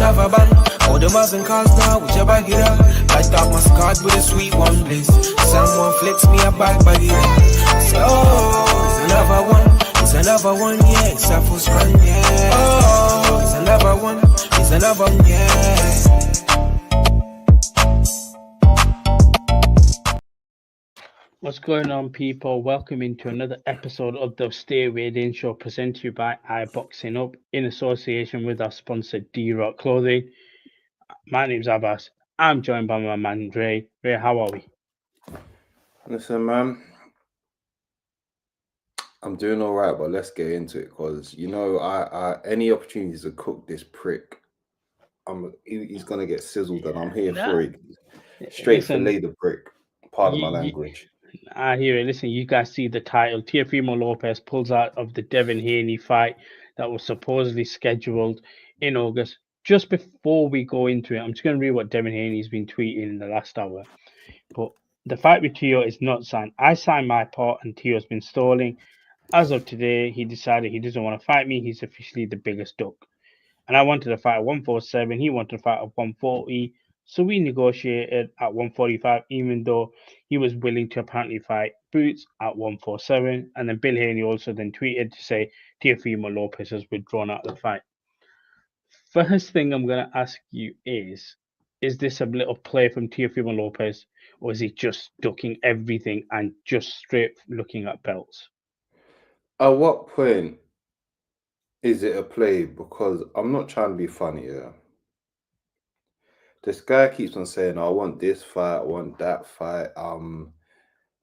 another band. All the Mars and cars now, with your bag it up. Light up my card with a sweet one bliss. Someone flicks me a bag it up. So, it's another one. It's another one, yeah. It's a full strand, yeah. Oh, it's another one. It's another one, yeah. What's going on, people? Welcome into another episode of the Stay Within Show, presented to you by iBoxingHub in association with our sponsor D-Rock Clothing. My name's Abbas. I'm joined by my man Ray. Ray, how are we? Listen, man, I'm doing all right, but let's get into it because I any opportunities to cook this prick, he's gonna get sizzled, and I'm here for it. Straight fillet the prick. Pardon my language. I hear it. Listen, you guys see the title. Teofimo Lopez pulls out of the Devin Haney fight that was supposedly scheduled in August. Just before we go into it, I'm just going to read what Devin Haney's been tweeting in the last hour. But the fight with Teo is not signed. I signed my part and Teo's been stalling. As of today, he decided he doesn't want to fight me. He's officially the biggest duck. And I wanted to fight at 147. He wanted to fight at 140. So we negotiated at 145, even though he was willing to apparently fight Boots at 147. And then Bill Haney also then tweeted to say Teofimo Lopez has withdrawn out of the fight. First thing I'm going to ask you is this a little play from Teofimo Lopez, or is he just ducking everything and just straight looking at belts? At what point is it a play? Because I'm not trying to be funny here. This guy keeps on saying, I want this fight, I want that fight,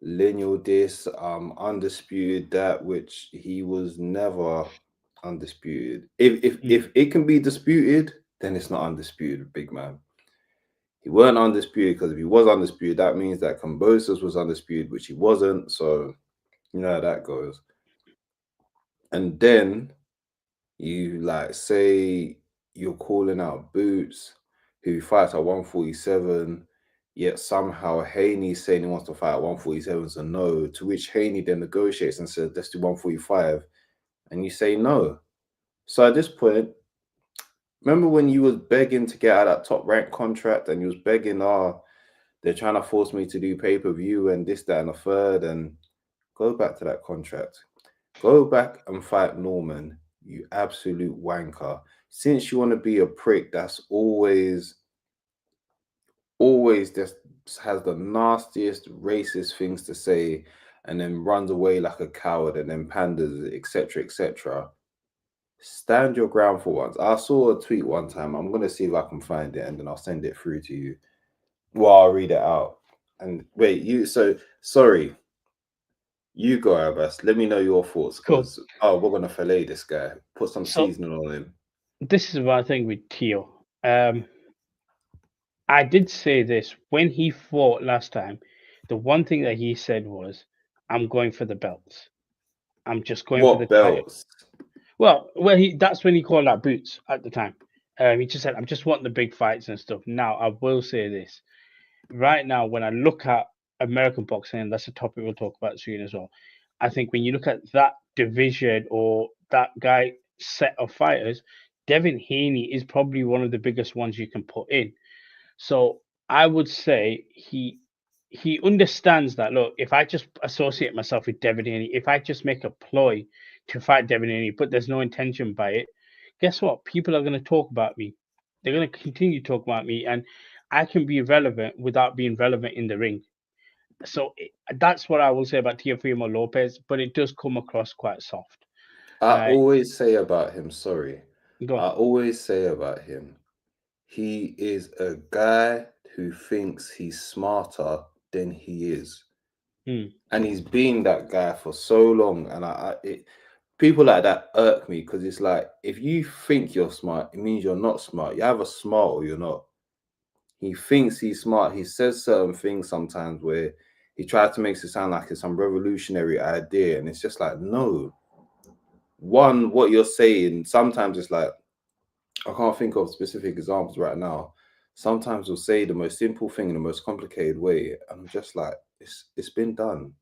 lineal this, undisputed that, which he was never undisputed. If it can be disputed, then it's not undisputed, big man. He weren't undisputed, because if he was undisputed, that means that Kambosos was undisputed, which he wasn't. So you know how that goes. And then you say you're calling out Boots, who fights at 147, yet somehow Haney's saying he wants to fight at 147, so no, to which Haney then negotiates and says, let's do 145, and you say no. So at this point, remember when you was begging to get out of that top rank contract, and you was begging, they're trying to force me to do pay-per-view and this, that, and a third, and go back to that contract. Go back and fight Norman, you absolute wanker. Since you want to be a prick that's always just has the nastiest racist things to say and then runs away like a coward and then panders, etc., etc., stand your ground for once. I saw a tweet one time. I'm going to see if I can find it and then I'll send it through to you. Well, I'll read it out. And wait, sorry. You go, Abbas. Let me know your thoughts. Because, we're going to fillet this guy. Put some seasoning on him. This is what I think with Teo. I did say this when he fought last time. The one thing that he said was, I'm going for the belts. I'm just going for the belts. Well, that's when he called out Boots at the time. He just said, I'm just wanting the big fights and stuff. Now, I will say this. Right now, when I look at American boxing, and that's a topic we'll talk about soon as well, I think when you look at that division or that guy set of fighters, Devin Haney is probably one of the biggest ones you can put in. So I would say he understands that, look, if I just associate myself with Devin Haney, if I just make a ploy to fight Devin Haney, but there's no intention by it, guess what? People are going to talk about me. They're going to continue to talk about me, and I can be relevant without being relevant in the ring. So that's what I will say about Teofimo Lopez, but it does come across quite soft. I always say about him, he is a guy who thinks he's smarter than he is. And he's been that guy for so long. And people like that irk me, because it's like, if you think you're smart, it means you're not smart. You're either smart or you're not. He thinks he's smart. He says certain things sometimes where he tries to make it sound like it's some revolutionary idea. And it's just like, no. One, what you're saying, sometimes it's like, I can't think of specific examples right now. Sometimes we'll say the most simple thing in the most complicated way. And I'm just like, it's been done.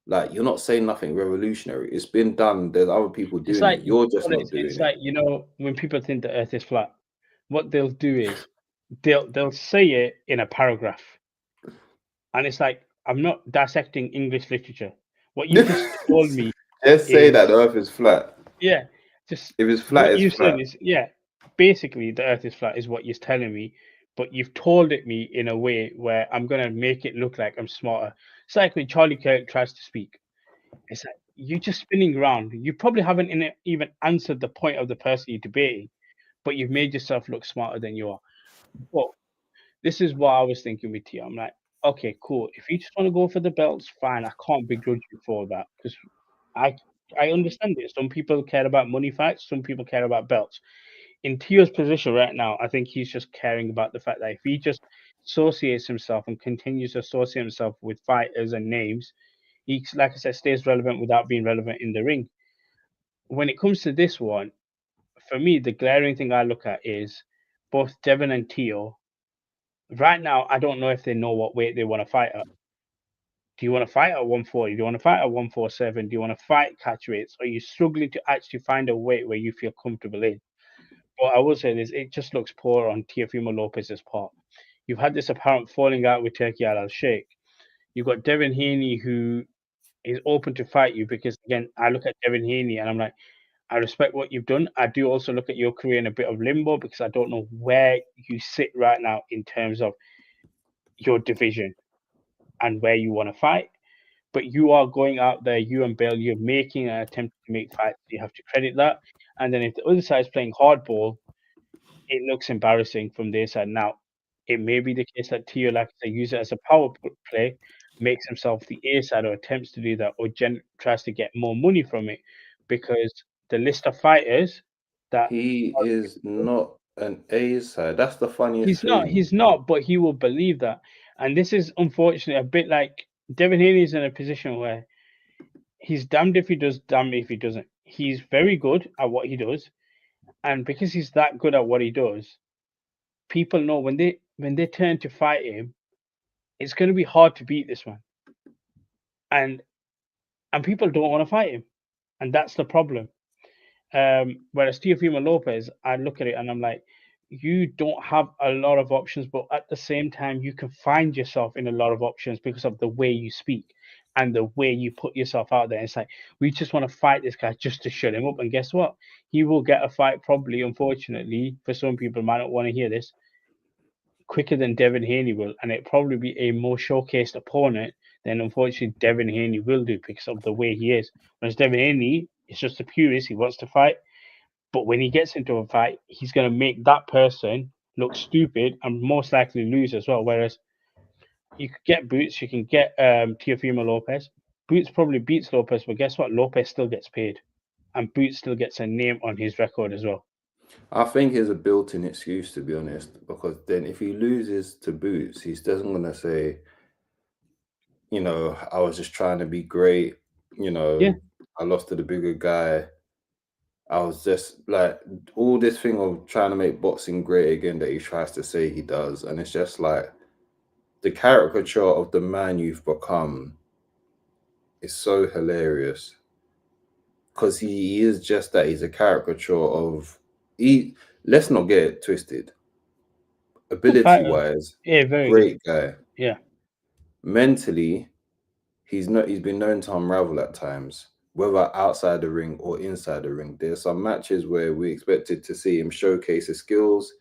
Like, you're not saying nothing revolutionary. It's been done. There's other people doing it. You're just not doing it. It's like, when people think the earth is flat, what they'll do is they'll say it in a paragraph, and it's like, I'm not dissecting English literature. What you just told me Just say that the Earth is flat. Yeah, just If it's flat, what it's you said flat. is, basically the Earth is flat is what you're telling me, but you've told it me in a way where I'm gonna make it look like I'm smarter. It's like when Charlie Kirk tries to speak. It's like you're just spinning around. You probably haven't even answered the point of the person you're debating, but you've made yourself look smarter than you are. But this is what I was thinking with you. I'm like, okay, cool. If you just want to go for the belts, fine. I can't begrudge you for that because I I understand it. Some people care about money fights. Some people care about belts. In Tio's position right now, I think he's just caring about the fact that if he just associates himself and continues to associate himself with fighters and names, he, like I said, stays relevant without being relevant in the ring. When it comes to this one, for me, the glaring thing I look at is both Devin and Tio. Right now, I don't know if they know what weight they want to fight at. Do you want to fight at 140? Do you want to fight at 147? Do you want to fight catch weights? Are you struggling to actually find a weight where you feel comfortable in? What I will say is it just looks poor on Teofimo Lopez's part. You've had this apparent falling out with Turki Al Sheikh. You've got Devin Haney who is open to fight you because, again, I look at Devin Haney and I'm like, I respect what you've done. I do also look at your career in a bit of limbo because I don't know where you sit right now in terms of your division and where you want to fight. But you are going out there, you and Bale, you're making an attempt to make fights. You have to credit that. And then if the other side is playing hardball, it looks embarrassing from their side. Now, it may be the case that Tio, like I said, use it as a power play, makes himself the A side or attempts to do that, or tries to get more money from it, because the list of fighters that He is not an A side. That's the funniest thing. he's not, but he will believe that. And this is unfortunately a bit like Devin Haney is in a position where he's damned if he does, damned if he doesn't. He's very good at what he does, and because he's that good at what he does, people know when they turn to fight him, it's going to be hard to beat this man, and people don't want to fight him, and that's the problem. Whereas Teofimo Lopez, I look at it and I'm like, you don't have a lot of options, but at the same time, you can find yourself in a lot of options because of the way you speak and the way you put yourself out there. It's like, we just want to fight this guy just to shut him up. And guess what? He will get a fight, probably, unfortunately, for some people might not want to hear this, quicker than Devin Haney will. And it'll probably be a more showcased opponent than, unfortunately, Devin Haney will do because of the way he is. Whereas Devin Haney is just a purist. He wants to fight. But when he gets into a fight, he's going to make that person look stupid and most likely lose as well. Whereas you could get Boots, you can get Teofimo Lopez. Boots probably beats Lopez, but guess what? Lopez still gets paid. And Boots still gets a name on his record as well. I think it's a built-in excuse, to be honest, because then if he loses to Boots, he's doesn't going to say, I was just trying to be great. I lost to the bigger guy. I was just like all this thing of trying to make boxing great again that he tries to say he does. And it's just like the caricature of the man you've become is so hilarious. Because he is just that. He's a caricature of let's not get it twisted. Ability-wise, very great good. guy. Yeah. Mentally, he's been known to unravel at times, whether outside the ring or inside the ring. There's some matches where we expected to see him showcase his skills,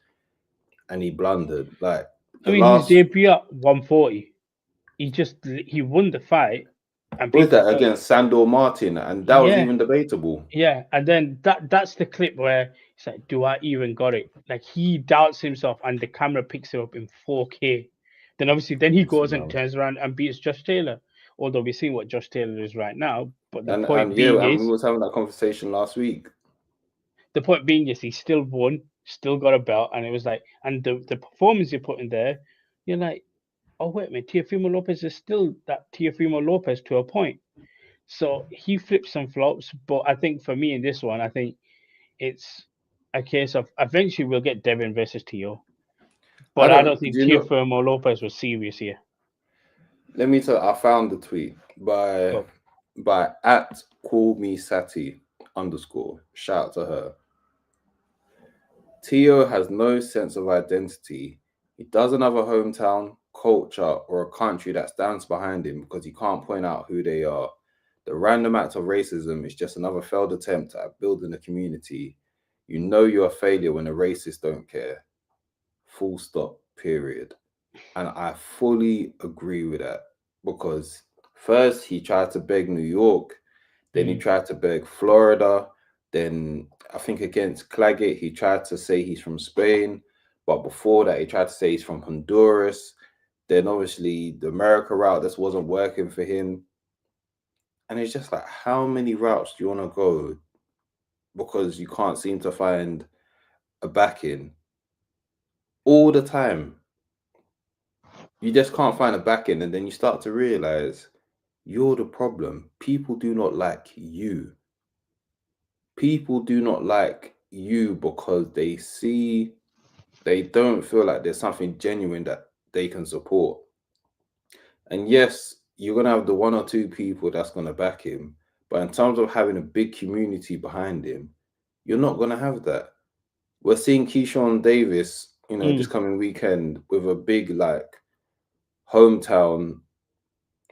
and he blundered. Like his debut at 140, he won the fight. And was that against Sandor Martin, and that was even debatable. Yeah, and then that's the clip where he's like, "Do I even got it?" Like he doubts himself, and the camera picks it up in 4K. Then obviously, he goes and turns around and beats Josh Taylor. Although we're seeing what Josh Taylor is right now, but the point being is, we was having that conversation last week. The point being is, he still won, still got a belt, and it was like, and the performance you put in there, you're like, oh wait a minute, Teofimo Lopez is still that Teofimo Lopez to a point. So he flips some flops, but I think for me in this one, I think it's a case of eventually we'll get Devin versus Tio. But I don't think Teofimo Lopez was serious here. Let me tell you, I found the tweet by @callmesati_. Shout out to her. Tio has no sense of identity. He doesn't have a hometown, culture, or a country that stands behind him because he can't point out who they are. The random act of racism is just another failed attempt at building a community. You know you're a failure when the racists don't care. Full stop, period. And I fully agree with that because first he tried to beg New York, then he tried to beg Florida, then I think against Claggett, he tried to say he's from Spain, but before that, he tried to say he's from Honduras. Then obviously the America route just wasn't working for him. And it's just like, how many routes do you want to go? Because you can't seem to find a backing all the time. You just can't find a backing, and then you start to realize you're the problem. People do not like you. People do not like you because they don't feel like there's something genuine that they can support. And yes, you're going to have the one or two people that's going to back him. But in terms of having a big community behind him, you're not going to have that. We're seeing Keyshawn Davis, this coming weekend with a big, hometown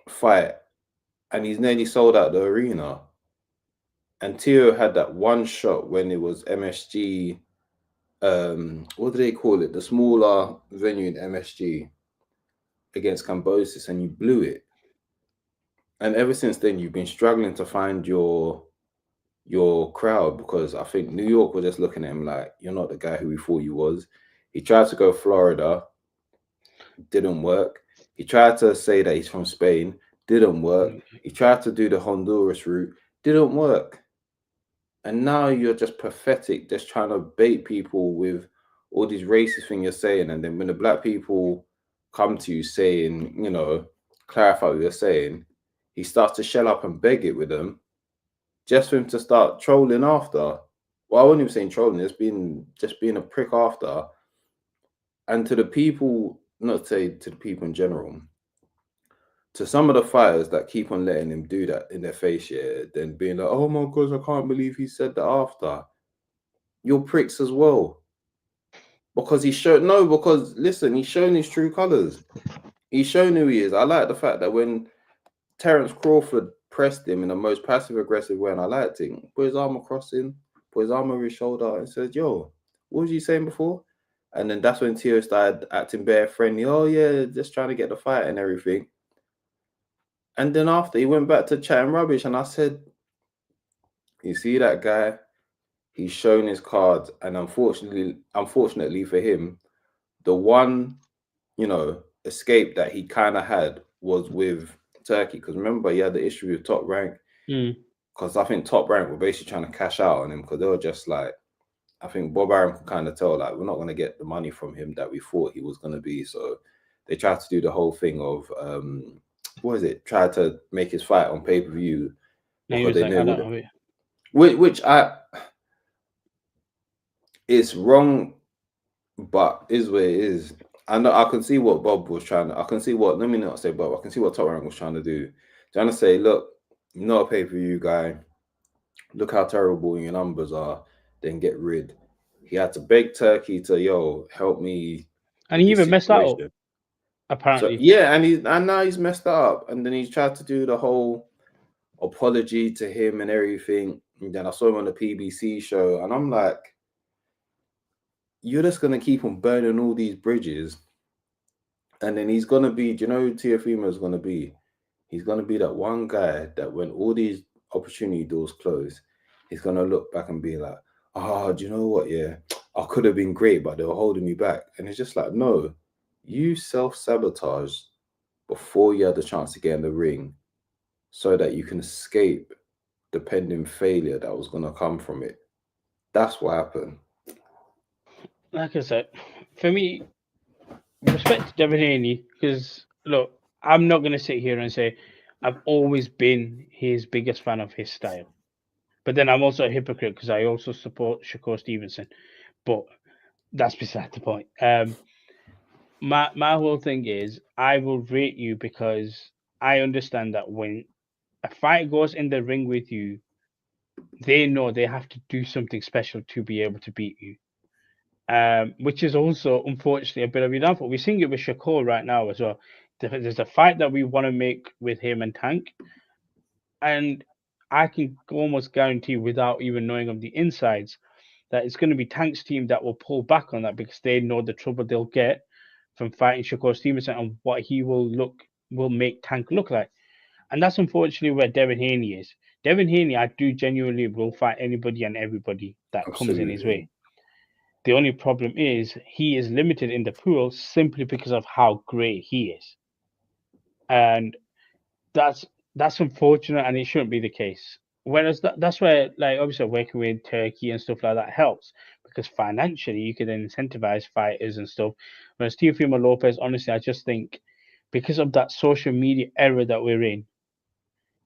fight. And he's nearly sold out the arena. And Tio had that one shot when it was MSG. What do they call it? The smaller venue in MSG against Cambosis, and you blew it. And ever since then, you've been struggling to find your crowd because I think New York was just looking at him like, you're not the guy who we thought you was. He tried to go Florida, didn't work. He tried to say that he's from Spain, didn't work. He tried to do the Honduras route, didn't work. And now you're just pathetic, just trying to bait people with all these racist things you're saying. And then when the black people come to you saying, clarify what you're saying, he starts to shell up and beg it with them just for him to start trolling after. Well, I wasn't even saying trolling, just being a prick after. And to the people, not say to the people in general, to some of the fighters that keep on letting him do that in their face, then being like, oh my God, I can't believe he said that after. You're pricks as well. Because listen, he's shown his true colours. He's shown who he is. I like the fact that when Terence Crawford pressed him in the most passive-aggressive way, and I liked it, put his arm across him, put his arm over his shoulder, and said, yo, what was you saying before? And then that's when Tio started acting bare friendly. Oh, yeah, just trying to get the fight and everything. And then after, he went back to chatting rubbish, and I said, you see that guy? He's shown his cards, and unfortunately for him, the one, escape that he kind of had was with Turkey. Because remember, he had the issue with Top Rank. Because I think Top Rank were basically trying to cash out on him because they were just like, I think Bob Arum could kind of tell, like, we're not going to get the money from him that we thought he was going to be. So they tried to do the whole thing of, tried to make his fight on pay-per-view. Which it's wrong, but is what it is. I know I can see what Bob was trying to, let me not say Bob, I can see what Top Rank was trying to do. Trying to say, look, you're not a pay-per-view guy. Look how terrible your numbers are. Then get rid. He had to beg Turkey to, help me. And he even messed that up, apparently. So, yeah, and now he's messed that up. And then he's tried to do the whole apology to him and everything. And then I saw him on the PBC show, and I'm like, you're just going to keep on burning all these bridges. And then he's going to be, do you know who Teofimo is going to be? He's going to be that one guy that when all these opportunity doors close, he's going to look back and be like, oh, do you know what? Yeah, I could have been great, but they were holding me back. And it's just like, no, you self-sabotaged before you had the chance to get in the ring so that you can escape the pending failure that was going to come from it. That's what happened. Like I said, for me, respect to Devin Haney, because look, I'm not going to sit here and say I've always been his biggest fan of his style. But then I'm also a hypocrite because I also support Shakur Stevenson. But that's beside the point. My whole thing is I will rate you because I understand that when a fight goes in the ring with you, they know they have to do something special to be able to beat you. which is also unfortunately a bit of a downfall. We're seeing it with Shakur right now as well. There's a fight that we want to make with him and Tank, and I can almost guarantee, without even knowing of the insides, that it's going to be Tank's team that will pull back on that because they know the trouble they'll get from fighting Shakur Stevenson and what he will make Tank look like. And that's unfortunately where Devin Haney is. Devin Haney, I do genuinely will fight anybody and everybody that comes in his way. The only problem is he is limited in the pool simply because of how great he is. And that's unfortunate, and it shouldn't be the case. Whereas that's where, like, obviously working with Turkey and stuff like that helps, because financially you can then incentivize fighters and stuff. Whereas Teofimo Lopez, honestly, I just think because of that social media era that we're in,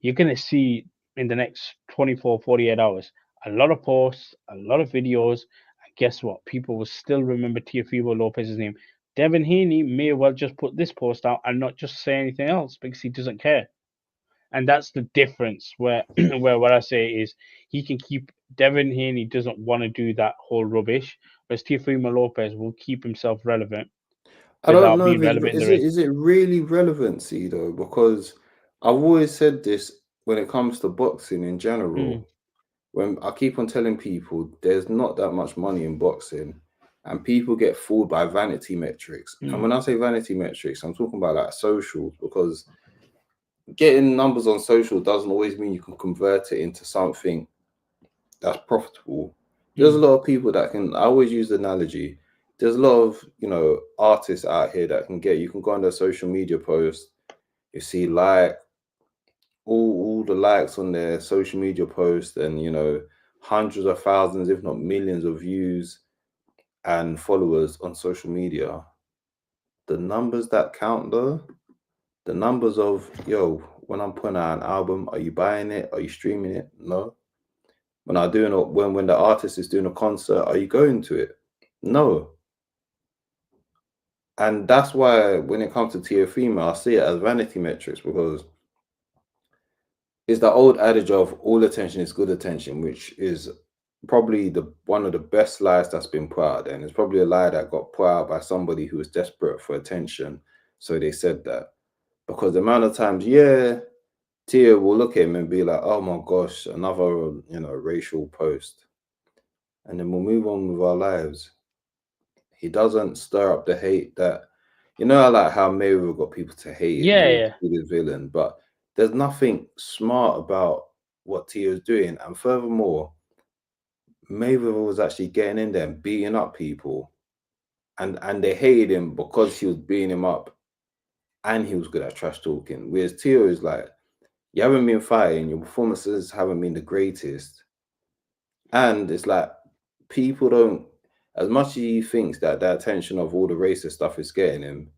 you're going to see in the next 24, 48 hours a lot of posts, a lot of videos, and guess what? People will still remember Teofimo Lopez's name. Devin Haney may well just put this post out and not just say anything else because he doesn't care. And that's the difference where where what I say is he can keep Devin Haney doesn't want to do that whole rubbish, whereas Teofimo Lopez will keep himself relevant I don't without know being if relevant in the ring. is it really relevancy though? Because I've always said this when it comes to boxing in general. When I keep on telling people there's not that much money in boxing, and people get fooled by vanity metrics. And when I say vanity metrics, I'm talking about like socials, because getting numbers on social doesn't always mean you can convert it into something that's profitable. There's a lot of people that can. I always use the analogy. There's a lot of artists out here that you can go on their social media post, you see like all the likes on their social media post, and hundreds of thousands, if not millions of views and followers on social media. The numbers that count though, the numbers of when I'm putting out an album, are you buying it? Are you streaming it? No. When the artist is doing a concert, are you going to it? No. And that's why when it comes to Teofimo, I see it as vanity metrics, because it's the old adage of all attention is good attention, which is probably one of the best lies that's been put out there. And it's probably a lie that got put out by somebody who was desperate for attention. So they said that. Because the amount of times, Tio will look at him and be like, oh my gosh, another, racial post. And then we'll move on with our lives. He doesn't stir up the hate that, I like how Mayweather got people to hate him. He's a villain. But there's nothing smart about what Tio's doing. And furthermore, Mayweather was actually getting in there and beating up people. And they hated him because he was beating him up and he was good at trash talking. Whereas Tio is like, you haven't been fighting, your performances haven't been the greatest. And it's like, people don't, as much as he thinks that the attention of all the racist stuff is getting him,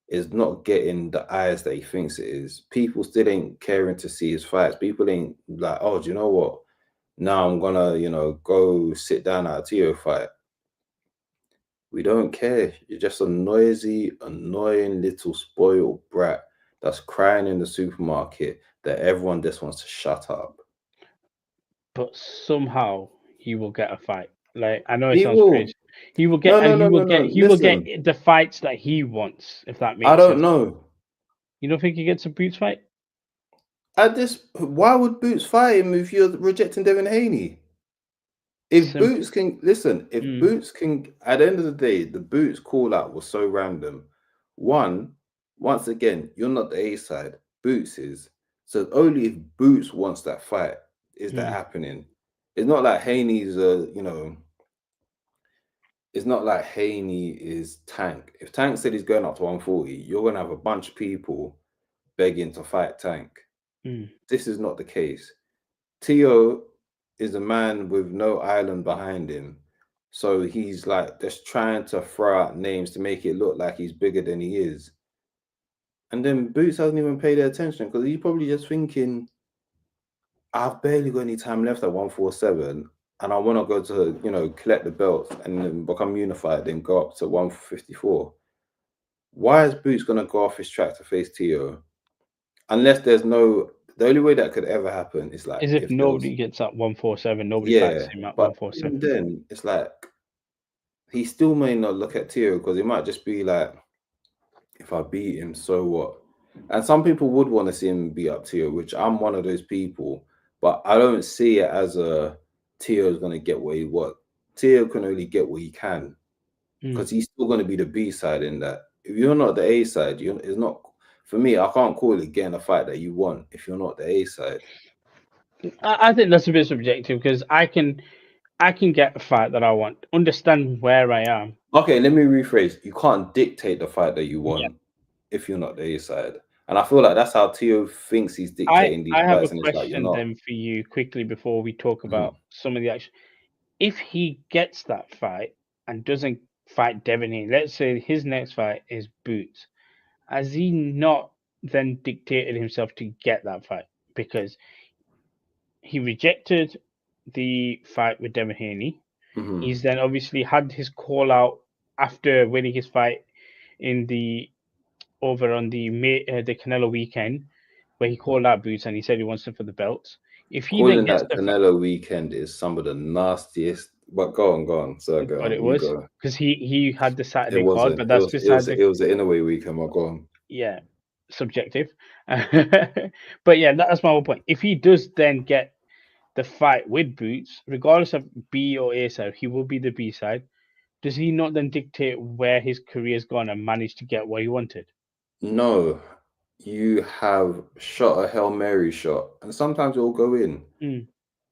is not getting the eyes that he thinks it is. People still ain't caring to see his fights. People ain't like, oh, do you know what? Now I'm gonna, go sit down at a Tio fight. We don't care. You're just a noisy, annoying little spoiled brat that's crying in the supermarket that everyone just wants to shut up. But somehow he will get a fight. Like, I know it sounds crazy. He will get, he will get the fights that he wants, if that makes sense. I don't know. You don't think he gets a Boots fight? Why would Boots fight him if you're rejecting Devin Haney? If Boots can listen, Boots can, at the end of the day, the Boots call out was so random. Once again, you're not the A side. Boots is. So only if Boots wants that fight is that happening. It's not like Haney's it's not like Haney is Tank. If Tank said he's going up to 140, you're gonna have a bunch of people begging to fight Tank. This is not the case. Tio is a man with no island behind him. So he's like just trying to throw out names to make it look like he's bigger than he is. And then Boots hasn't even paid their attention because he's probably just thinking, I've barely got any time left at 147 and I want to go to, collect the belts and then become unified, then go up to 154. Why is Boots going to go off his track to face Tio? Unless there's the only way that could ever happen is like if nobody gets at 147, nobody fights him at 147. Then it's like he still may not look at Tio because it might just be like, if I beat him, so what? And some people would want to see him beat up Tio, which I'm one of those people. But I don't see it as a Tio's going to get what he wants. Tio can only get what he can because he's still going to be the B side in that. If you're not the A side, it's not. For me, I can't call it getting a fight that you want if you're not the A side. I think that's a bit subjective because I can get a fight that I want. Understand where I am. Okay, let me rephrase. You can't dictate the fight that you want if you're not the A side. And I feel like that's how Tio thinks he's dictating these I have fights, a and it's like, you're question not. then for you quickly before we talk about some of the action. If he gets that fight and doesn't fight Devin Haney, let's say his next fight is Boots, has he not then dictated himself to get that fight? Because he rejected the fight with Devin Haney. He's then obviously had his call out after winning his fight in the over on the Canelo weekend, where he called out Boots and he said he wants them for the belts. If he Calling then gets that Canelo weekend is some of the nastiest. But go on, sir. Go but on. it You was go. because he had the It Saturday card, wasn't. but that's beside It was an in-a-way weekend. But go on. yeah, subjective. But yeah, that's my whole point. If he does then get the fight with Boots, regardless of B or A side, he will be the B side. Does he not then dictate where his career's gone and manage to get what he wanted? No, you have shot a Hail Mary shot, and sometimes it will go in.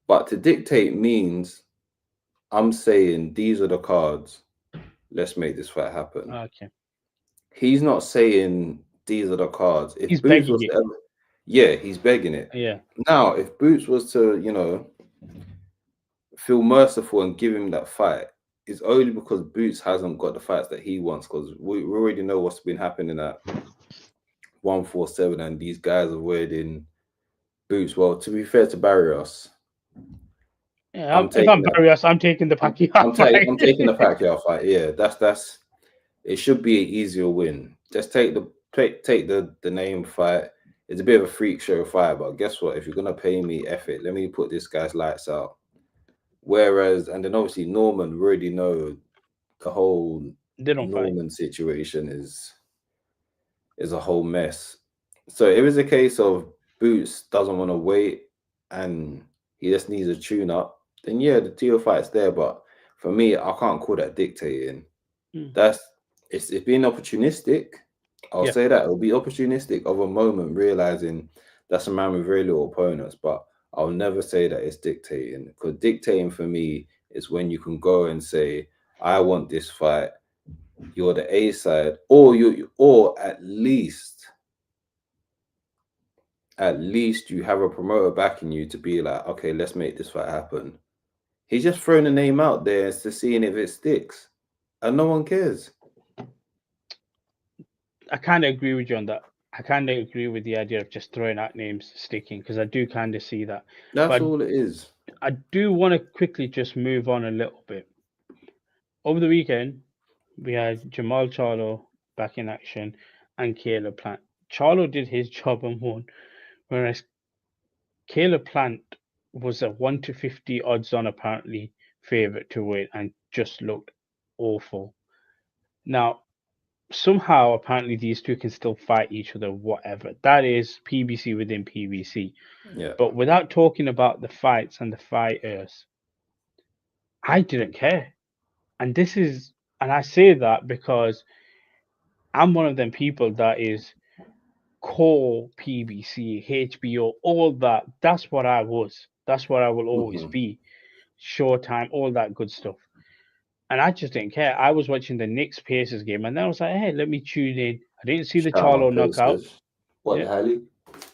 But to dictate means I'm saying these are the cards. Let's make this fight happen. Okay. He's not saying these are the cards. If he's Boots begging was it. yeah, he's begging it. Yeah. Now, if Boots was to, feel merciful and give him that fight, it's only because Boots hasn't got the fights that he wants, because we already know what's been happening at 147, and these guys are avoiding Boots. Well, to be fair to Barrios, yeah, if I'm Barrios, I'm taking the Pacquiao fight. I'm taking the Pacquiao fight. Yeah, that's it. Should be an easier win. Just take the name fight. It's a bit of a freak show fight, but guess what? If you're gonna pay me, F it. Let me put this guy's lights out. Whereas, and then obviously Norman, we already know the whole Norman situation is a whole mess. So if it's a case of Boots doesn't want to wait and he just needs a tune up, then yeah, the Tio fight's there. But for me, I can't call that dictating. It's being opportunistic. I'll say that it'll be opportunistic of a moment, realizing that's a man with very little opponents. But I'll never say that it's dictating, because dictating for me is when you can go and say, I want this fight. You're the A side, or at least you have a promoter backing you to be like, okay, let's make this fight happen. He's just throwing a name out there to seeing if it sticks, and no one cares. I kind of agree with you on that. I kind of agree with the idea of just throwing out names sticking, because I do kind of see that. That's all it is. I do want to quickly just move on a little bit. Over the weekend, we had Jamal Charlo back in action and Caleb Plant. Charlo did his job and won, whereas Caleb Plant was a 1-50 odds on apparently favorite to win and just looked awful. Now, somehow apparently these two can still fight each other, whatever. That is PBC within PBC. Yeah. But without talking about the fights and the fighters, I didn't care. And I say that because I'm one of them people that is core PBC, HBO, all that. That's what I was. That's what I will always be. Showtime, all that good stuff. And I just didn't care. I was watching the Knicks Pacers game, and then I was like, hey, let me tune in. I didn't see the Charlo knockout. What the hell?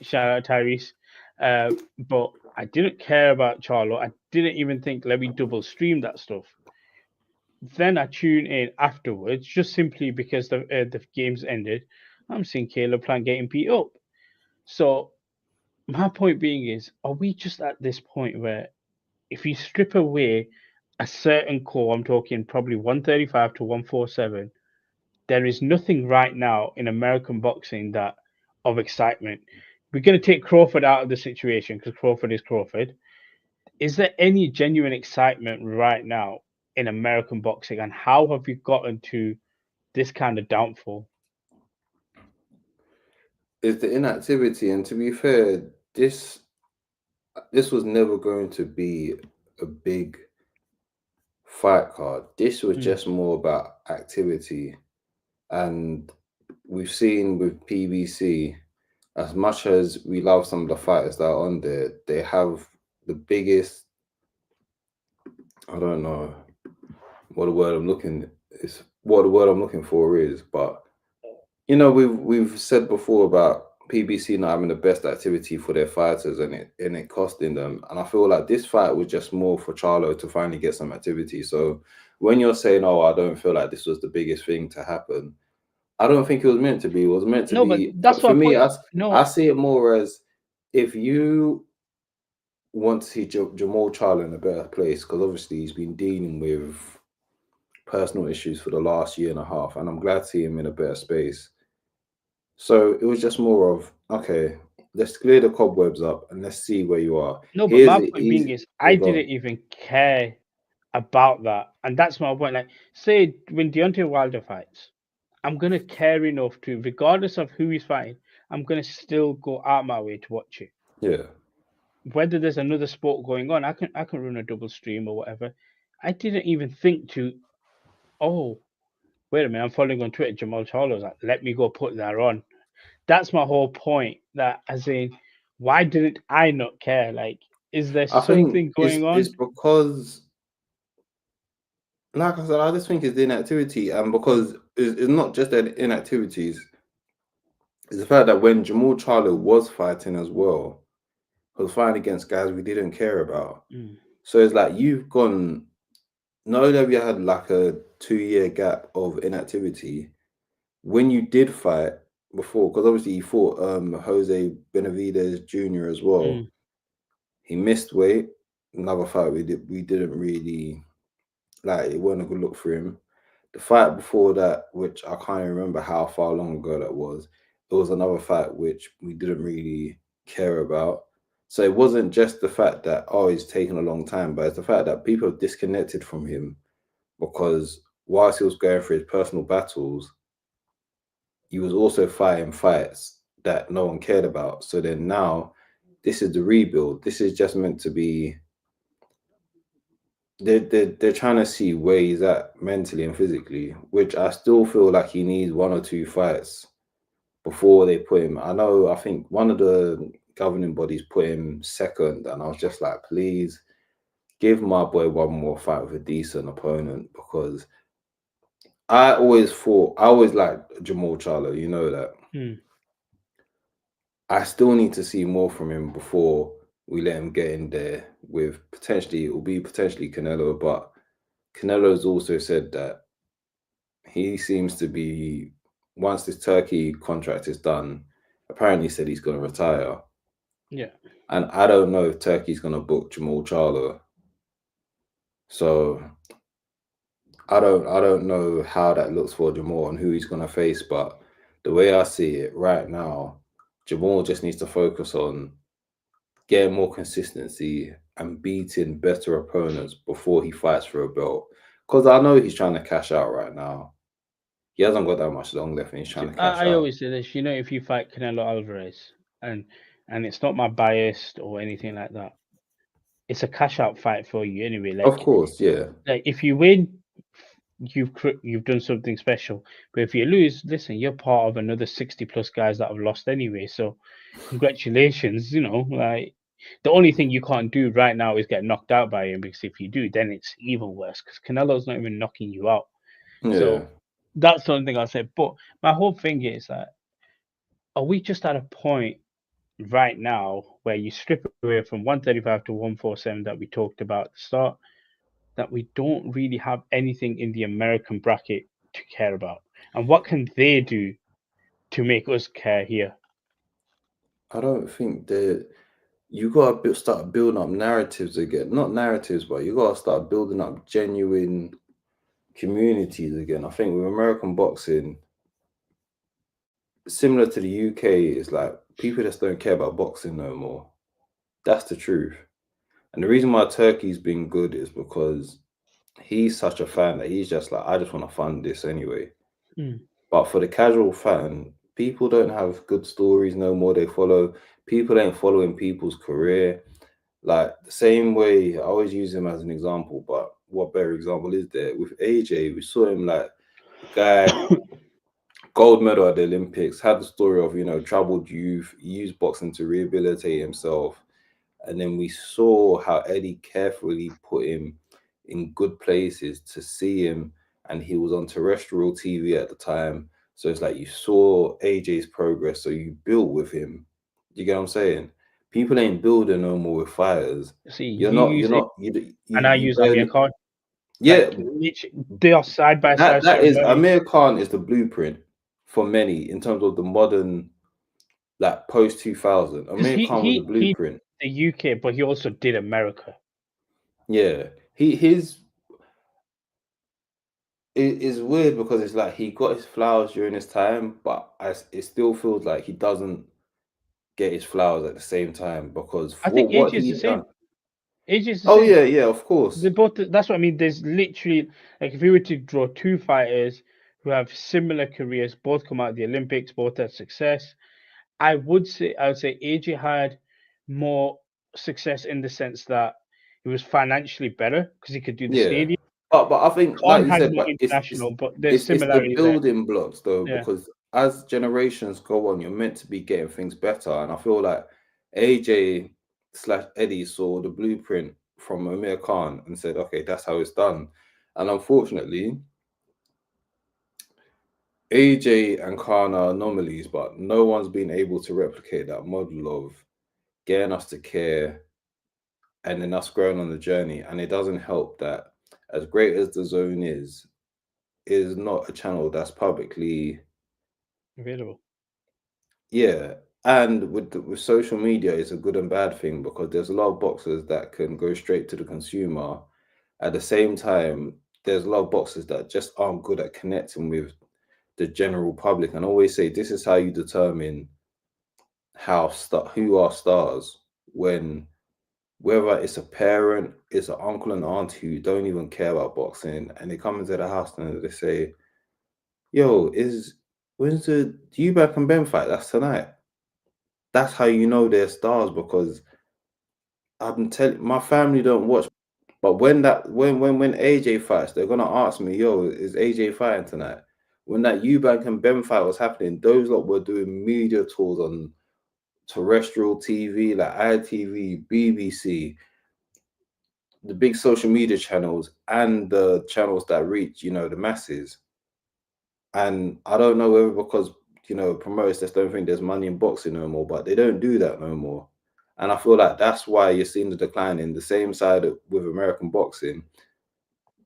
Shout out Tyrese. But I didn't care about Charlo. I didn't even think, let me double stream that stuff. Then I tune in afterwards, just simply because the game's ended. I'm seeing Caleb Plant getting beat up. So my point being is, are we just at this point where if you strip away a certain core, I'm talking probably 135 to 147, there is nothing right now in American boxing that of excitement. We're going to take Crawford out of the situation because Crawford is Crawford. Is there any genuine excitement right now in American boxing, and how have you gotten to this kind of downfall? It's the inactivity, and to be fair, this was never going to be a big fight card. This was just more about activity, and we've seen with PBC, as much as we love some of the fighters that are on there, they have the biggest, I don't know what the word I'm looking for is, but you know, we've said before about PBC not having the best activity for their fighters and it costing them. And I feel like this fight was just more for Charlo to finally get some activity. So when you're saying, "Oh, I don't feel like this was the biggest thing to happen," I don't think it was meant to be. It was meant to be. But that's For me, no, I see it more as, if you want to see Jamal Charlo in a better place, because obviously he's been dealing with personal issues for the last year and a half, and I'm glad to see him in a better space. So it was just more of, okay, let's clear the cobwebs up and let's see where you are. No, but my point being is, I didn't even care about that, and that's my point. Like, say when Deontay Wilder fights, I'm gonna care enough to, regardless of who he's fighting, I'm gonna still go out my way to watch it. Yeah. Whether there's another sport going on, I can run a double stream or whatever. I didn't even think to, oh, wait a minute, I'm following on Twitter, Jamal Charlo's like, let me go put that on. That's my whole point. That, as in, why didn't I not care? Like, is there something going on? It's because, like I said, I just think it's the inactivity, and because it's not just the inactivities. It's the fact that when Jamal Charlo was fighting as well, he was fighting against guys we didn't care about. So it's like you've gone. Not only have you had like a 2-year gap of inactivity, when you did fight before, because obviously he fought Jose Benavidez Jr. as well. He missed weight. Another fight we didn't really like. It wasn't a good look for him. The fight before that, which I can't even remember how far long ago that was, it was another fight which we didn't really care about. So it wasn't just the fact that, oh, he's taken a long time, but it's the fact that people have disconnected from him, because whilst he was going through his personal battles, he was also fighting fights that no one cared about. So then now, this is the rebuild. This is just meant to be. They're trying to see where he's at mentally and physically, which I still feel like he needs 1 or 2 fights before they put him. I think one of the governing bodies put him second, and I was just like, please give my boy 1 more fight with a decent opponent, because I always liked Jamal Charlo, you know that. I still need to see more from him before we let him get in there with potentially Canelo, but Canelo's also said that he seems to be, once this Turkey contract is done, apparently said he's going to retire. Yeah. And I don't know if Turkey's going to book Jamal Charlo. So I don't know how that looks for Jamal and who he's going to face, but the way I see it right now, Jamal just needs to focus on getting more consistency and beating better opponents before he fights for a belt. Because I know he's trying to cash out right now. He hasn't got that much long left, and he's trying to cash out. I always say this, you know, if you fight Canelo Alvarez, and it's not my bias or anything like that, it's a cash out fight for you anyway. Like, of course, yeah. Like, if you win, you've done something special. But if you lose, listen, you're part of another 60+ guys that have lost anyway. So congratulations, you know. Like, the only thing you can't do right now is get knocked out by him, because if you do, then it's even worse, because Canelo's not even knocking you out. Yeah. So that's the only thing I'll say. But my whole thing is that, are we just at a point right now where you strip away from 135 to 147 that we talked about at the start, that we don't really have anything in the American bracket to care about? And what can they do to make us care here? I don't think that you got to start building up narratives again. Not narratives, but you got to start building up genuine communities again. I think with American boxing, similar to the UK, is like people just don't care about boxing no more. That's the truth. And the reason why Turkey's been good is because he's such a fan that he's just like, I just want to fund this anyway. Mm. But for the casual fan, people don't have good stories no more. People ain't following people's career. Like the same way, I always use him as an example, but what better example is there? With AJ, we saw him like the guy, gold medal at the Olympics, had the story of, troubled youth, he used boxing to rehabilitate himself. And then we saw how Eddie carefully put him in good places to see him, and he was on terrestrial TV at the time. So it's like you saw AJ's progress, so you built with him. You get what I'm saying? People ain't building no more with fighters. See, You're you not. use You're it, not. and I You use Amir barely. Khan. Yeah, Like, literally, they are side by that side. that So is very, Amir Khan is the blueprint for many in terms of the modern, like post 2000. because Amir Khan was a he blueprint. the UK, but he also did America. Yeah, his it is weird because it's like he got his flowers during his time, but it still feels like he doesn't get his flowers at the same time because I for think age what is he the done. same. Age is the Oh same. yeah, of course. They both. That's what I mean. There's literally like if we were to draw two fighters who have similar careers, both come out of the Olympics, both had success. I would say AJ had more success in the sense that he was financially better because he could do the Yeah, stadium. but I think, Khan like you had said, more but international, but there's it's the similarities there. building blocks though, Yeah. because as generations go on, you're meant to be getting things better, and I feel like AJ slash Eddie saw the blueprint from Amir Khan and said, okay, that's how it's done, and unfortunately, AJ and Khan are anomalies, but no one's been able to replicate that model of getting us to care and then us growing on the journey. And it doesn't help that as great as the zone is not a channel that's publicly, Available. yeah. And with social media, it's a good and bad thing because there's a lot of boxers that can go straight to the consumer. At the same time, there's a lot of boxers that just aren't good at connecting with the general public. And I always say this is how you determine who are stars, when whether it's a parent, it's an uncle and aunt who don't even care about boxing, and they come into the house and they say, "Yo, when's the Eubank and Ben fight? That's tonight." That's how you know they're stars because I'm telling my family don't watch. But when AJ fights, they're gonna ask me, "Yo, is AJ fighting tonight?" When that Eubank and Ben fight was happening, those lot were doing media tours on terrestrial TV like ITV, BBC, the big social media channels, and the channels that reach, the masses. And I don't know whether because, promoters just don't think there's money in boxing no more, but they don't do that no more. And I feel like that's why you're seeing the decline in the same side with American boxing.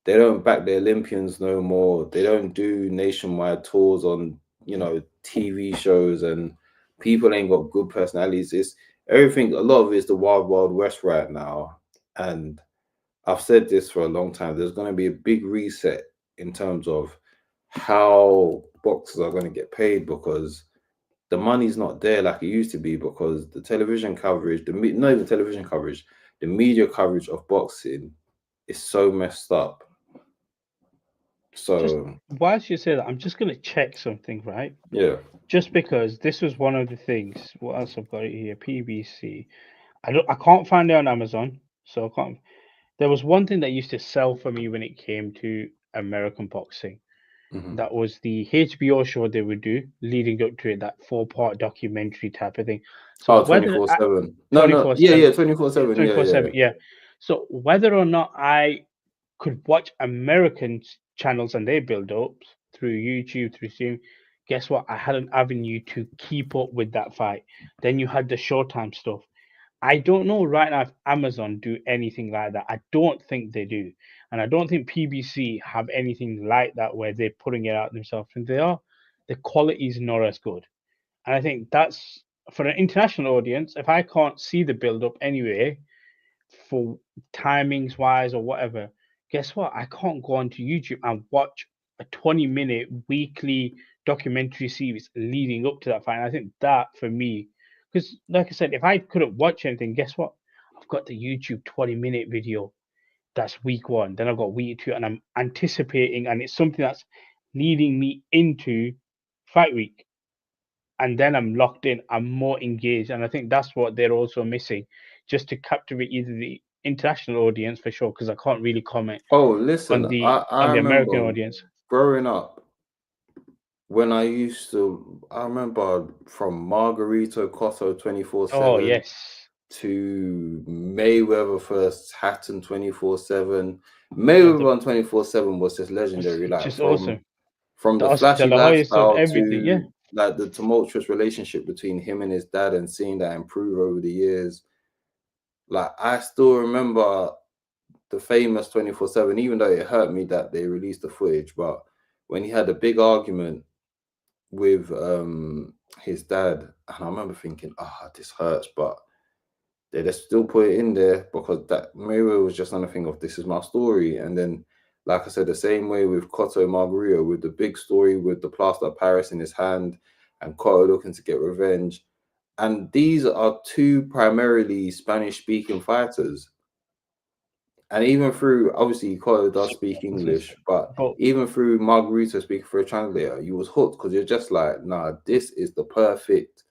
They don't back the Olympians no more. They don't do nationwide tours on, TV shows, and people ain't got good personalities. It's everything, a lot of it's the wild, wild west right now. And I've said this for a long time. There's going to be a big reset in terms of how boxers are going to get paid because the money's not there like it used to be because the television coverage, not even television coverage, the media coverage of boxing is so messed up. Just So whilst you say that, I'm just gonna check something, right? yeah. Just because this was one of the things. What else I've got it here? PBC. I can't find it on Amazon, so I can't. There was one thing that used to sell for me when it came to American boxing. Mhm. That was the HBO show they would do leading up to it, that 4-part documentary type of thing. So Oh, whether 24/7. No, no, 24/7, 24/7. Yeah, yeah. 24/7, yeah. So whether or not I could watch American channels and their build-ups through YouTube, through stream, guess what? I had an avenue to keep up with that fight. Then you had the Showtime stuff. I don't know right now if Amazon do anything like that. I don't think they do. And I don't think PBC have anything like that where they're putting it out themselves. And they are, the quality is not as good. And I think that's for an international audience, if I can't see the build up anyway, for timings wise or whatever, guess what? I can't go onto YouTube and watch a 20-minute weekly documentary series leading up to that fight. And I think that for me, because like I said, if I couldn't watch anything, guess what? I've got the YouTube 20-minute video. That's week 1. Then I've got week 2, and I'm anticipating, and it's something that's leading me into fight week. And then I'm locked in. I'm more engaged, and I think that's what they're also missing, just to captivate either the international audience for sure, because I can't really comment. Oh, listen, on the I American remember audience. growing up when I remember from Margarito Cotto 24/7. Oh yes. To Mayweather first Hatton 24/7. Mayweather on 24/7 was just legendary. Like just awesome. From the Oscar flashy de la Hoya stuff, lifestyle everything, yeah. to like the tumultuous relationship between him and his dad, and seeing that improve over the years. Like I still remember the famous 24/7, even though it hurt me that they released the footage, but when he had a big argument with his dad, and I remember thinking, this hurts, but they just still put it in there because that Mayweather was just another thing of this is my story. And then, like I said, the same way with Cotto Margarito, with the big story with the plaster of Paris in his hand and Cotto looking to get revenge. And these are two primarily Spanish-speaking fighters. And even through, obviously, Cotto does speak English, but even through Margarito speaking for a translator, you was hooked because you're just like, nah, this is the perfect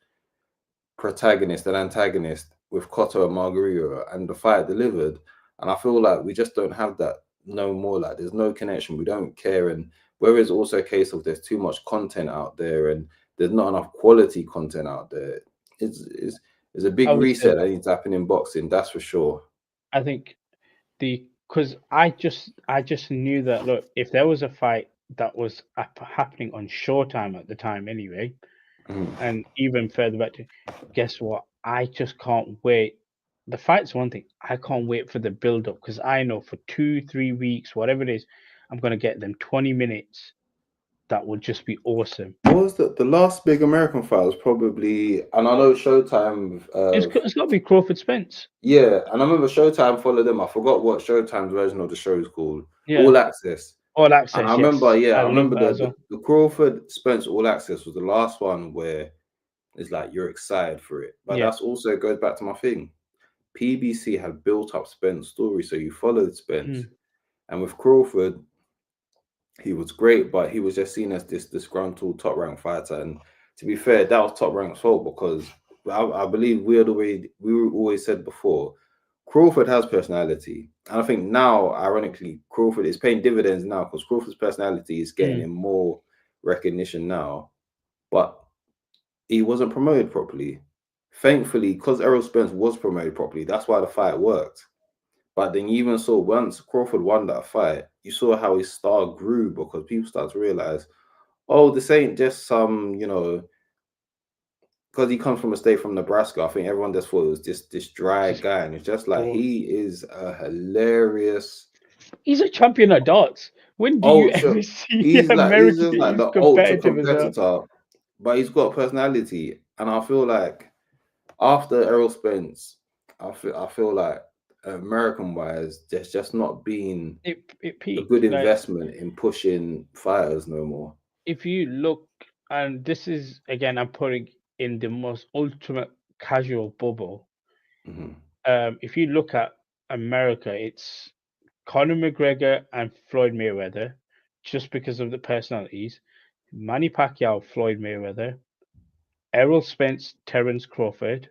protagonist and antagonist with Cotto and Margarito, and the fight delivered. And I feel like we just don't have that no more. Like there's no connection. We don't care. And whether it's also a case of there's too much content out there and there's not enough quality content out there. It's a big reset that needs to happen in boxing. That's for sure. I think because I just knew that, look, if there was a fight that was happening on Showtime at the time anyway, and even further back to, guess what? I just can't wait. The fight's one thing. I can't wait for the build up, because I know for 2-3 weeks, whatever it is, I'm gonna get them 20 minutes. That would just be awesome. What was the last big American fight? Was probably, and I know Showtime. It's got to be Crawford Spence. Yeah, and I remember Showtime followed them. I forgot what Showtime's version of the show is called. Yeah. All Access. All Access. And I remember, I remember the Crawford Spence All Access was the last one where it's like you're excited for it. But that's also goes back to my thing. PBC had built up Spence's story, so you followed Spence. And with Crawford, he was great, but he was just seen as this disgruntled top rank fighter. And to be fair, that was top rank's fault, because I believe we always said before, Crawford has personality. And I think now, ironically, Crawford is paying dividends now, because Crawford's personality is getting him more recognition now. But he wasn't promoted properly. Thankfully, because Errol Spence was promoted properly, that's why the fight worked. But then you even saw once Crawford won that fight, you saw how his star grew, because people start to realize, this ain't just some, because he comes from a state from Nebraska. I think everyone just thought it was just this dry guy, and it's just like he is a hilarious. He's a champion at darts. When do you ever see he's American just like the ultra competitor, but he's got personality, and I feel like after Errol Spence, I feel like American-wise, there's just not been a good investment in pushing fighters no more. If you look, and this is again, I'm putting in the most ultimate casual bubble. If you look at America, it's Conor McGregor and Floyd Mayweather, just because of the personalities. Manny Pacquiao, Floyd Mayweather, Errol Spence, Terence Crawford,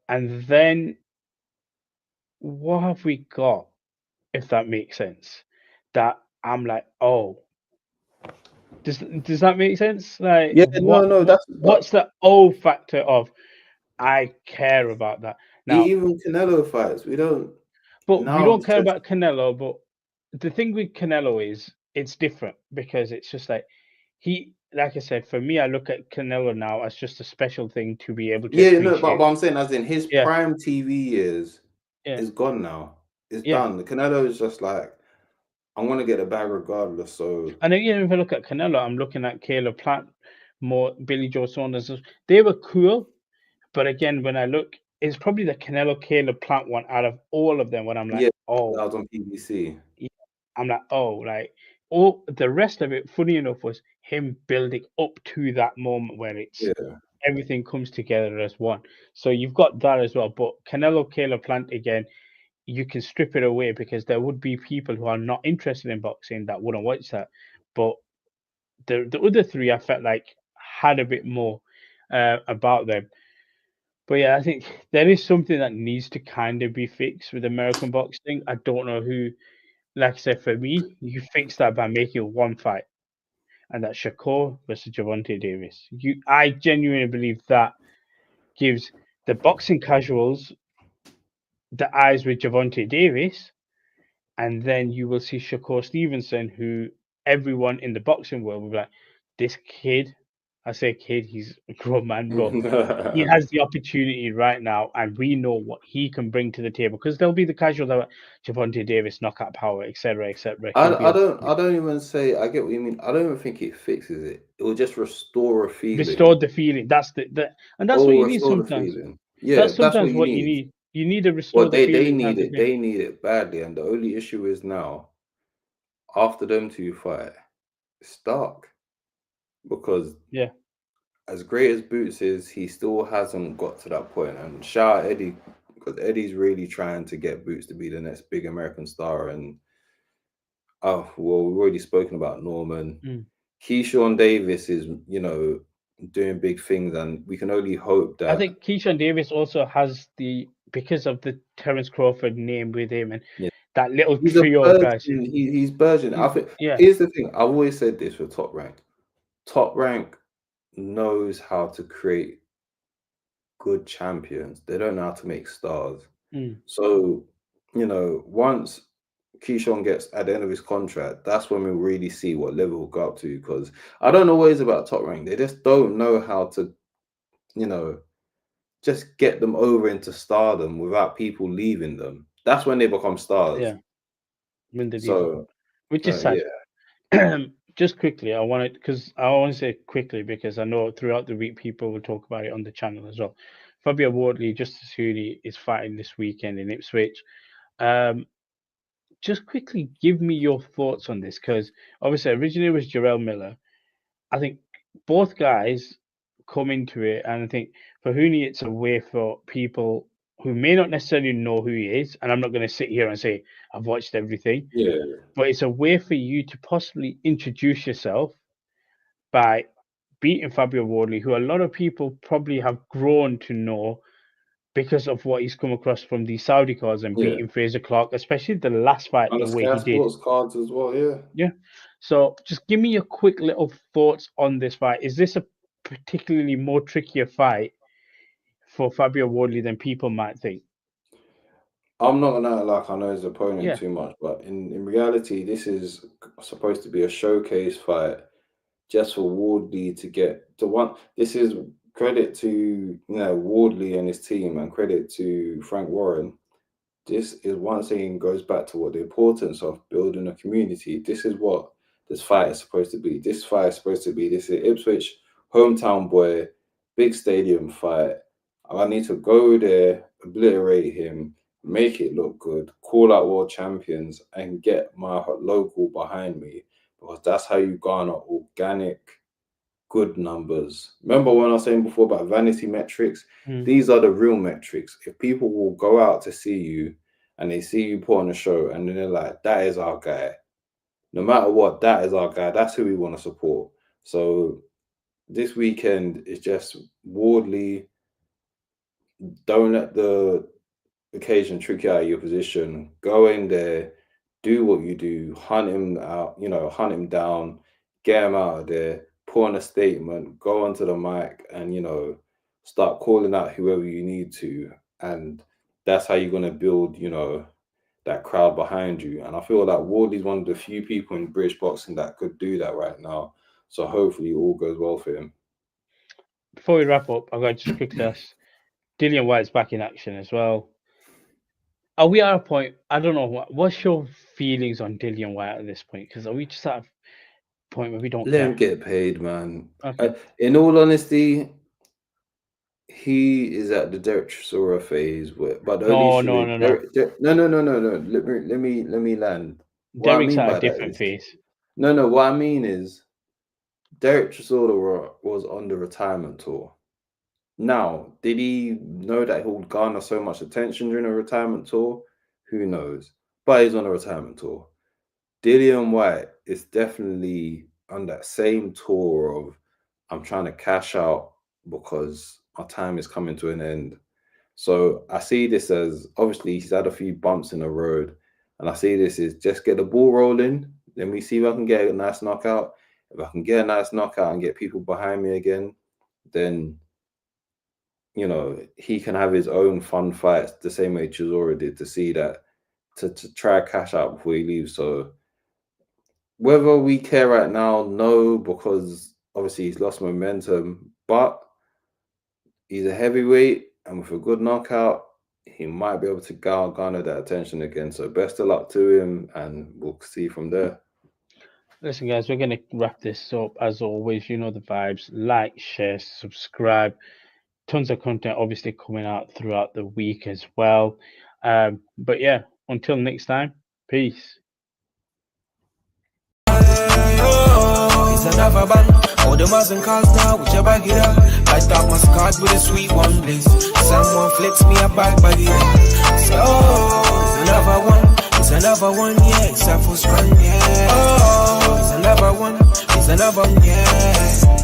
and then what have we got, if that makes sense? That I'm like, does that make sense? Like, what's the O factor of I care about that? Now, even Canelo fights, we don't. But we don't care about Canelo. But the thing with Canelo is it's different, because it's just like like I said, for me, I look at Canelo now as just a special thing to be able to appreciate. But I'm saying, as in his prime TV years is gone now. It's done. The Canelo is just like, I'm gonna get a bag regardless. So, and then if I look at Canelo, I'm looking at Caleb Plant, more Billy Joe Saunders. They were cool, but again, when I look, it's probably the Canelo Caleb Plant one out of all of them. When I'm like, that was on PBC. I'm like, like all the rest of it, funny enough, was him building up to that moment where it's everything comes together as one. So you've got that as well. But Canelo Caleb Plant again, you can strip it away because there would be people who are not interested in boxing that wouldn't watch that. But the other three, I felt like had a bit more about them. But yeah, I think there is something that needs to kind of be fixed with American boxing. I don't know who. Like I said, for me, you fix that by making one fight, and that's Shakur versus Gervonta Davis. I genuinely believe that gives the boxing casuals the eyes with Gervonta Davis, and then you will see Shakur Stevenson, who everyone in the boxing world will be like, this kid. I say kid, he's a grown man, but he has the opportunity right now, and we know what he can bring to the table. Because there'll be the casual that Gervonta Davis, knockout power, etc., etc. I don't even say I get what you mean. I don't even think it fixes it. It will just restore a feeling. Restore the feeling. That's and that's what you need Restore the sometimes. feeling. Yeah, That's that's what sometimes you what you need. need. You need to restore Well, the they feeling need type of it. thing. They need it badly, and the only issue is now after them two fight, it's dark because Yeah. as great as Boots is, he still hasn't got to that point. And shout out Eddie because Eddie's really trying to get Boots to be the next big American star. And oh well, we've already spoken about Norman. Keyshawn Davis is, doing big things, and we can only hope that I think Keyshawn Davis also has because of the Terence Crawford name with him and that little he's a trio of guys. virgin. He's virgin. I think here's the thing. I've always said this for Top Rank. Top Rank knows how to create good champions. They don't know how to make stars. So, once Keyshawn gets at the end of his contract, that's when we'll really see what level he'll go up to. Because I don't know what it's about Top Rank. They just don't know how to, just get them over into stardom without people leaving them. That's when they become stars. Yeah. When they So, which is sad. yeah. Just quickly, I want to say quickly because I know throughout the week people will talk about it on the channel as well. Fabio Wardley, Justice Huni is fighting this weekend in Ipswich. Just quickly give me your thoughts on this because obviously originally it was Jarrell Miller. I think both guys come into it, and I think for Huni it's a way for people who may not necessarily know who he is, and I'm not going to sit here and say I've watched everything. Yeah. But it's a way for you to possibly introduce yourself by beating Fabio Wardley, who a lot of people probably have grown to know because of what he's come across from the Saudi cards and beating Fraser Clark, especially the last fight, and the way Sky he did. Sports cards as well, yeah. Yeah. So just give me your quick little thoughts on this fight. Is this a particularly more trickier fight for Fabio Wardley than people might think? I'm not gonna act like I know his opponent too much, but in reality, this is supposed to be a showcase fight just for Wardley to get to one. This is credit to Wardley and his team, and credit to Frank Warren. This is once again goes back to what the importance of building a community. This is what this fight is supposed to be. This fight is supposed to be this is Ipswich hometown boy, big stadium fight. I need to go there, obliterate him, make it look good, call out world champions, and get my local behind me, because that's how you garner organic good numbers. Remember when I was saying before about vanity metrics? These are the real metrics. If people will go out to see you and they see you put on a show and then they're like, that is our guy. No matter what, that is our guy. That's who we want to support. So this weekend is just Wardley. Don't let the occasion trick you out of your position. Go in there, do what you do, hunt him out, hunt him down, get him out of there, put on a statement, go onto the mic and, start calling out whoever you need to. And that's how you're going to build, that crowd behind you. And I feel like Wardley's one of the few people in British boxing that could do that right now. So hopefully all goes well for him. Before we wrap up, I've got to just quickly ask, Dillian White's back in action as well. Are we at a point? I don't know. What's your feelings on Dillian White at this point? Because are we just at a point where we don't Let care? him get paid, man. Okay. In all honesty, he is at the Derek Chisora phase, but the No. no. Let me land. What Derek's I mean at by a different that is, phase. no. What I mean is, Derek Chisora was on the retirement tour. Now, did he know that he would garner so much attention during a retirement tour? Who knows? But he's on a retirement tour. Dillian White is definitely on that same tour of I'm trying to cash out because my time is coming to an end. So I see this as, obviously he's had a few bumps in the road, and I see this as just get the ball rolling. Then we see if I can get a nice knockout. If I can get a nice knockout and get people behind me again, then, you know, he can have his own fun fights the same way Chisora did, to see that, to try cash out before he leaves. So whether we care right now, no, because obviously he's lost momentum, but he's a heavyweight, and with a good knockout, he might be able to garner that attention again. So best of luck to him, and we'll see from there. Listen, guys, we're going to wrap this up. As always, you know the vibes. Like, share, subscribe. Tons of content obviously coming out throughout the week as well. But yeah, until next time, peace. It's another band. All the Muslim cars now, whichever get up. I thought my scars with a sweet one place. Someone flicks me a back by the end. So, it's another one. It's another one, yeah. It's a full strong, yeah. Oh, it's another one. It's another one, yeah.